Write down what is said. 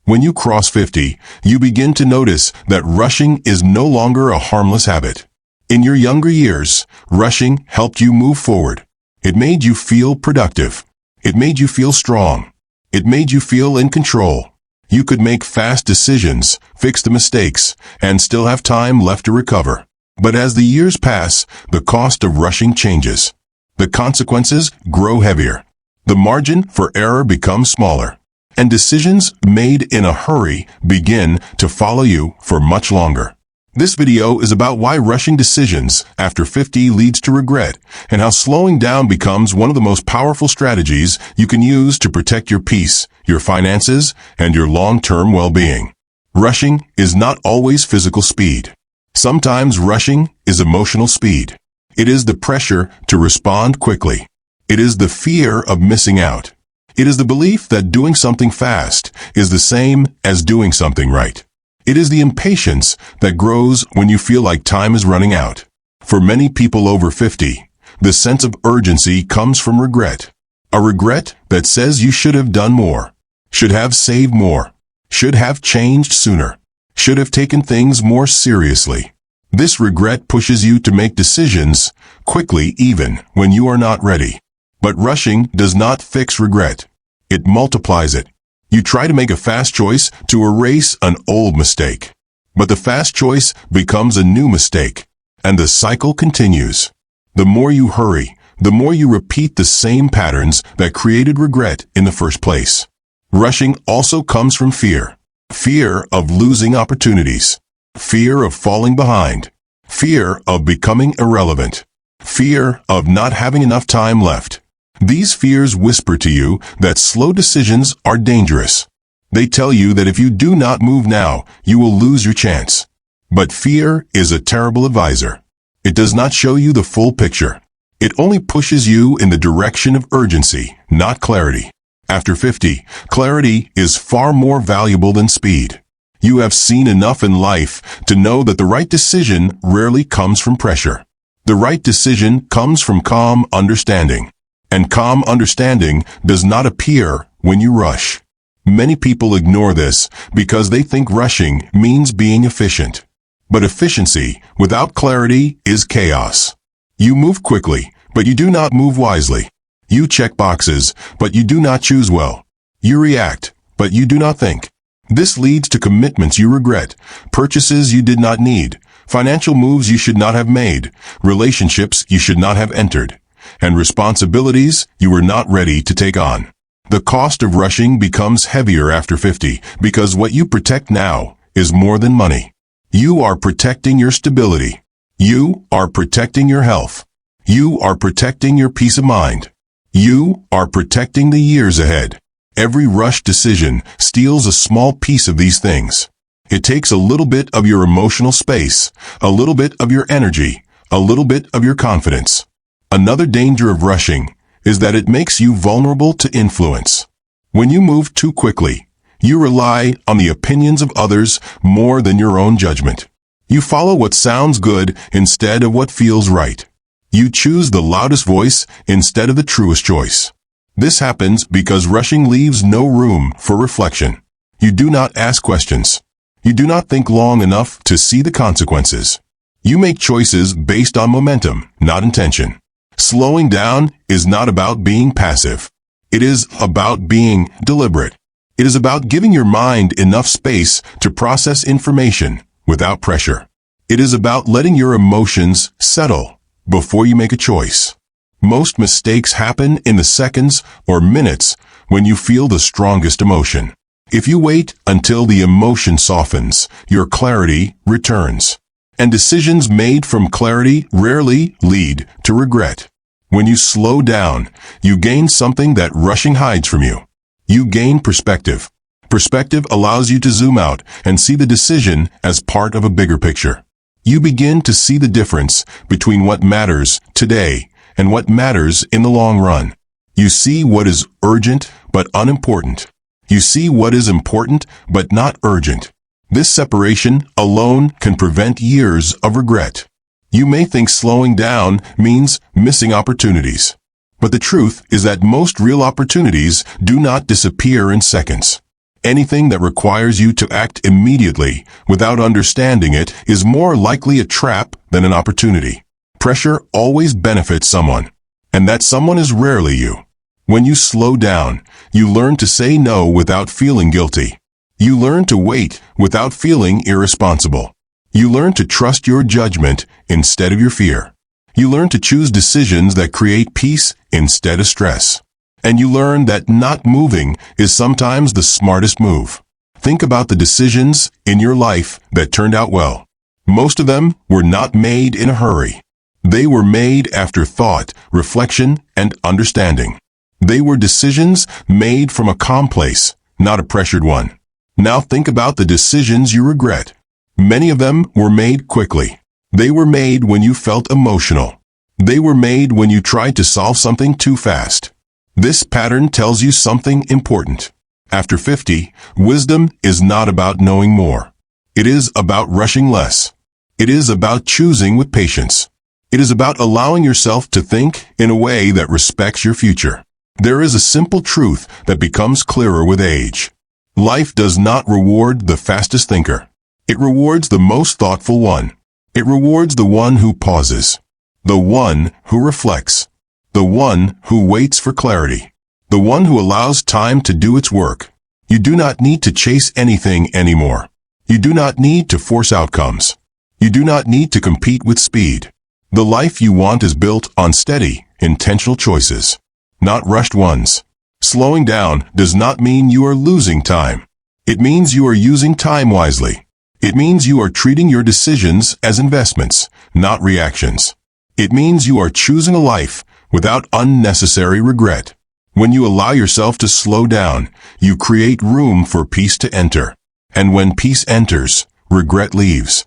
When you cross 50, you begin to notice that rushing is no longer a harmless habit. In your younger years, rushing helped you move forward. It made you feel productive. It made you feel strong. It made you feel in control. You could make fast decisions, fix the mistakes, and still have time left to recover. But as the years pass, the cost of rushing changes. The consequences grow heavier. The margin for error becomes smaller. And decisions made in a hurry begin to follow you for much longer. This video is about why rushing decisions after 50 leads to regret, and how slowing down becomes one of the most powerful strategies you can use to protect your peace, your finances, and your long-term well-being. Rushing is not always physical speed. Sometimes rushing is emotional speed. It is the pressure to respond quickly. It is the fear of missing out. It is the belief that doing something fast is the same as doing something right. It is the impatience that grows when you feel like time is running out. For many people over 50, the sense of urgency comes from regret. A regret that says you should have done more, should have saved more, should have changed sooner, should have taken things more seriously. This regret pushes you to make decisions quickly even when you are not ready. But rushing does not fix regret. It multiplies it. You try to make a fast choice to erase an old mistake. But the fast choice becomes a new mistake, and the cycle continues. The more you hurry, the more you repeat the same patterns that created regret in the first place. Rushing also comes from fear. Fear of losing opportunities. Fear of falling behind. Fear of becoming irrelevant. Fear of not having enough time left. These fears whisper to you that slow decisions are dangerous. They tell you that if you do not move now, you will lose your chance. But fear is a terrible advisor. It does not show you the full picture. It only pushes you in the direction of urgency, not clarity. After 50, clarity is far more valuable than speed. You have seen enough in life to know that the right decision rarely comes from pressure. The right decision comes from calm understanding. And calm understanding does not appear when you rush. Many people ignore this because they think rushing means being efficient. But efficiency without clarity is chaos. You move quickly, but you do not move wisely. You check boxes, but you do not choose well. You react, but you do not think. This leads to commitments you regret, purchases you did not need, financial moves you should not have made, relationships you should not have entered, and responsibilities you were not ready to take on. The cost of rushing becomes heavier after 50 because what you protect now is more than money. You are protecting your stability. You are protecting your health. You are protecting your peace of mind. You are protecting the years ahead. Every rush decision steals a small piece of these things. It takes a little bit of your emotional space, a little bit of your energy, a little bit of your confidence. Another danger of rushing is that it makes you vulnerable to influence. When you move too quickly, you rely on the opinions of others more than your own judgment. You follow what sounds good instead of what feels right. You choose the loudest voice instead of the truest choice. This happens because rushing leaves no room for reflection. You do not ask questions. You do not think long enough to see the consequences. You make choices based on momentum, not intention. Slowing down is not about being passive. It is about being deliberate. It is about giving your mind enough space to process information without pressure. It is about letting your emotions settle before you make a choice. Most mistakes happen in the seconds or minutes when you feel the strongest emotion. If you wait until the emotion softens, your clarity returns. And decisions made from clarity rarely lead to regret. When you slow down, you gain something that rushing hides from you. You gain perspective. Perspective allows you to zoom out and see the decision as part of a bigger picture. You begin to see the difference between what matters today and what matters in the long run. You see what is urgent but unimportant. You see what is important but not urgent. This separation alone can prevent years of regret. You may think slowing down means missing opportunities. But the truth is that most real opportunities do not disappear in seconds. Anything that requires you to act immediately without understanding it is more likely a trap than an opportunity. Pressure always benefits someone, and that someone is rarely you. When you slow down, you learn to say no without feeling guilty. You learn to wait without feeling irresponsible. You learn to trust your judgment instead of your fear. You learn to choose decisions that create peace instead of stress. And you learn that not moving is sometimes the smartest move. Think about the decisions in your life that turned out well. Most of them were not made in a hurry. They were made after thought, reflection, and understanding. They were decisions made from a calm place, not a pressured one. Now think about the decisions you regret. Many of them were made quickly. They were made when you felt emotional. They were made when you tried to solve something too fast. This pattern tells you something important. After 50, wisdom is not about knowing more. It is about rushing less. It is about choosing with patience. It is about allowing yourself to think in a way that respects your future. There is a simple truth that becomes clearer with age. Life does not reward the fastest thinker. It rewards the most thoughtful one. It rewards the one who pauses, the one who reflects, the one who waits for clarity, the one who allows time to do its work. You do not need to chase anything anymore. You do not need to force outcomes. You do not need to compete with speed. The life you want is built on steady, intentional choices, not rushed ones. Slowing down does not mean you are losing time. It means you are using time wisely. It means you are treating your decisions as investments, not reactions. It means you are choosing a life without unnecessary regret. When you allow yourself to slow down, you create room for peace to enter. And when peace enters, regret leaves.